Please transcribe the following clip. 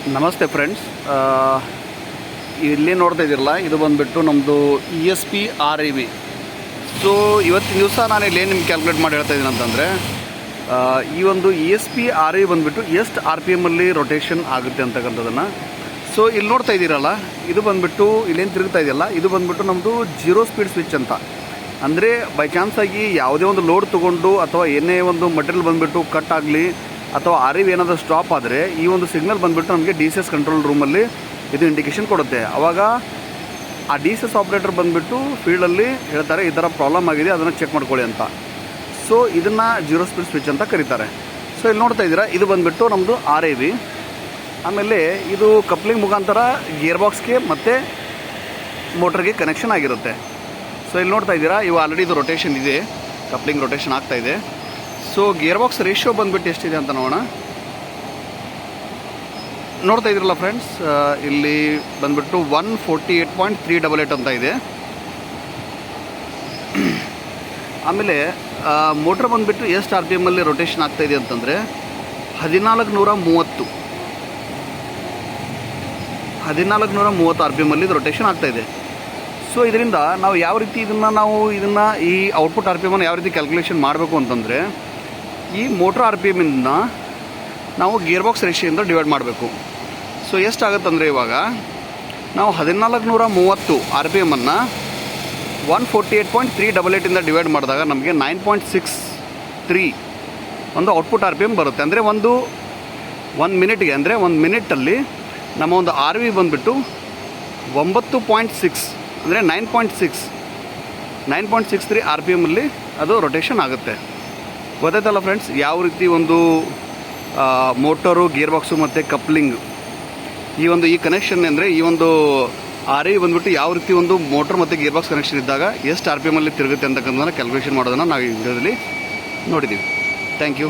ನಮಸ್ತೆ ಫ್ರೆಂಡ್ಸ್. ಇಲ್ಲಿ ನೋಡ್ತಾ ಇದ್ದೀರಲ್ಲ, ಇದು ಬಂದುಬಿಟ್ಟು ನಮ್ಮದು ESP-REV. ಸೊ ಇವತ್ತಿನ ದಿವಸ ನಾನು ಇಲ್ಲಿ ಏನು ನಿಮ್ಗೆ ಕ್ಯಾಲ್ಕುಲೇಟ್ ಮಾಡಿ ಹೇಳ್ತಾ ಇದ್ದೀನಿ ಅಂತಂದರೆ, ಈ ಒಂದು ESP-REV ಬಂದುಬಿಟ್ಟು ಎಷ್ಟು RPM ಅಲ್ಲಿ ರೊಟೇಷನ್ ಆಗುತ್ತೆ ಅಂತಕ್ಕಂಥದ್ದನ್ನು. ಸೊ ಇಲ್ಲಿ ನೋಡ್ತಾ ಇದ್ದೀರಲ್ಲ, ಇದು ಬಂದುಬಿಟ್ಟು ಇಲ್ಲೇನು ತಿರುಗ್ತಾ ಇದೆಯಲ್ಲ, ಇದು ಬಂದುಬಿಟ್ಟು ನಮ್ಮದು 0 ಸ್ಪೀಡ್ ಸ್ವಿಚ್ ಅಂತ. ಅಂದರೆ ಬೈ ಚಾನ್ಸ್ ಆಗಿ ಯಾವುದೇ ಒಂದು ಲೋಡ್ ತೊಗೊಂಡು ಅಥವಾ ಏನೇ ಒಂದು ಮಟೀರಿಯಲ್ ಬಂದುಬಿಟ್ಟು ಕಟ್ ಆಗಲಿ ಅಥವಾ REV ಏನಾದರೂ ಸ್ಟಾಪ್ ಆದರೆ ಈ ಒಂದು ಸಿಗ್ನಲ್ ಬಂದುಬಿಟ್ಟು ನಮಗೆ DCS ಕಂಟ್ರೋಲ್ ರೂಮಲ್ಲಿ ಇದು ಇಂಡಿಕೇಷನ್ ಕೊಡುತ್ತೆ. ಆವಾಗ ಆ DCS ಆಪ್ರೇಟರ್ ಬಂದುಬಿಟ್ಟು ಫೀಲ್ಡಲ್ಲಿ ಹೇಳ್ತಾರೆ ಈ ಥರ ಪ್ರಾಬ್ಲಮ್ ಆಗಿದೆ, ಅದನ್ನು ಚೆಕ್ ಮಾಡ್ಕೊಳ್ಳಿ ಅಂತ. ಸೊ ಇದನ್ನು 0 ಸ್ಪೀಡ್ ಸ್ವಿಚ್ ಅಂತ ಕರೀತಾರೆ. ಸೊ ಇಲ್ಲಿ ನೋಡ್ತಾ ಇದ್ದೀರಾ, ಇದು ಬಂದುಬಿಟ್ಟು ನಮ್ಮದು REV. ಆಮೇಲೆ ಇದು ಕಪ್ಲಿಂಗ್ ಮುಖಾಂತರ ಗೇರ್ ಬಾಕ್ಸ್ಗೆ ಮತ್ತು ಮೋಟ್ರಿಗೆ ಕನೆಕ್ಷನ್ ಆಗಿರುತ್ತೆ. ಸೊ ಇಲ್ಲಿ ನೋಡ್ತಾ ಇದ್ದೀರಾ, ಇವು ಆಲ್ರೆಡಿ ಇದು ರೊಟೇಷನ್ ಇದೆ, ಕಪ್ಲಿಂಗ್ ರೊಟೇಷನ್ ಆಗ್ತಾಯಿದೆ. ಸೊ ಗೇರ್ ಬಾಕ್ಸ್ ರೇಷಿಯೋ ಬಂದುಬಿಟ್ಟು ಎಷ್ಟಿದೆ ಅಂತ ನೋಡ್ತಾ ಇದ್ದೀರಲ್ಲ ಫ್ರೆಂಡ್ಸ್, ಇಲ್ಲಿ ಬಂದುಬಿಟ್ಟು 148.388 ಅಂತ ಇದೆ. ಆಮೇಲೆ ಮೋಟ್ರ್ ಬಂದುಬಿಟ್ಟು ಎಷ್ಟು RPM ಅಲ್ಲಿ ರೊಟೇಷನ್ ಆಗ್ತಾಯಿದೆ ಅಂತಂದರೆ 1430 RPM ಅಲ್ಲಿ ಇದು ರೊಟೇಷನ್ ಆಗ್ತಾಯಿದೆ. ಸೊ ಇದರಿಂದ ನಾವು ಯಾವ ರೀತಿ ಇದನ್ನು ಈ ಔಟ್ಪುಟ್ RPM ಯಾವ ರೀತಿ ಕ್ಯಾಲ್ಕುಲೇಷನ್ ಮಾಡಬೇಕು ಅಂತಂದರೆ, ಈ ಮೋಟ್ರ್ RPM ಇಂದ ನಾವು ಗೇರ್ ಬಾಕ್ಸ್ ರೇಷಿಯೋಯಿಂದ ಡಿವೈಡ್ ಮಾಡಬೇಕು. ಸೊ ಎಷ್ಟಾಗುತ್ತಂದರೆ, ಇವಾಗ ನಾವು 1430 RPM ಅನ್ನು 148.388 ಇಂದ ಡಿವೈಡ್ ಮಾಡಿದಾಗ ನಮಗೆ 9.63 ಒಂದು ಔಟ್ಪುಟ್ RPM ಬರುತ್ತೆ. ಅಂದರೆ ಒಂದು ಮಿನಿಟ್ಗೆ, ಅಂದರೆ 1 ಮಿನಿಟಲ್ಲಿ ನಮ್ಮ ಒಂದು RV ಬಂದುಬಿಟ್ಟು 9.6 ಅಂದರೆ 9.63 RPM ಅಲ್ಲಿ ಅದು ರೊಟೇಷನ್ ಆಗುತ್ತೆ. ಗೊತ್ತಾಯ್ತಲ್ಲ ಫ್ರೆಂಡ್ಸ್, ಯಾವ ರೀತಿ ಒಂದು ಮೋಟರು, ಗೇರ್ ಬಾಕ್ಸು ಮತ್ತು ಕಪ್ಲಿಂಗ್ ಈ ಕನೆಕ್ಷನ್ ಅಂದರೆ ಈ ಒಂದು REV ಬಂದುಬಿಟ್ಟು ಯಾವ ರೀತಿ ಒಂದು ಮೋಟರ್ ಮತ್ತು ಗೇರ್ ಬಾಕ್ಸ್ ಕನೆಕ್ಷನ್ ಇದ್ದಾಗ ಎಷ್ಟು RPM ಅಲ್ಲಿ ತಿರುಗುತ್ತೆ ಅಂತಕ್ಕಂಥದ್ದನ್ನು ಕ್ಯಾಲ್ಕುಲೇಷನ್ ಮಾಡೋದನ್ನು ನಾವು ಈ ವಿಡಿಯೋದಲ್ಲಿ ನೋಡಿದ್ದೀವಿ. Thank you.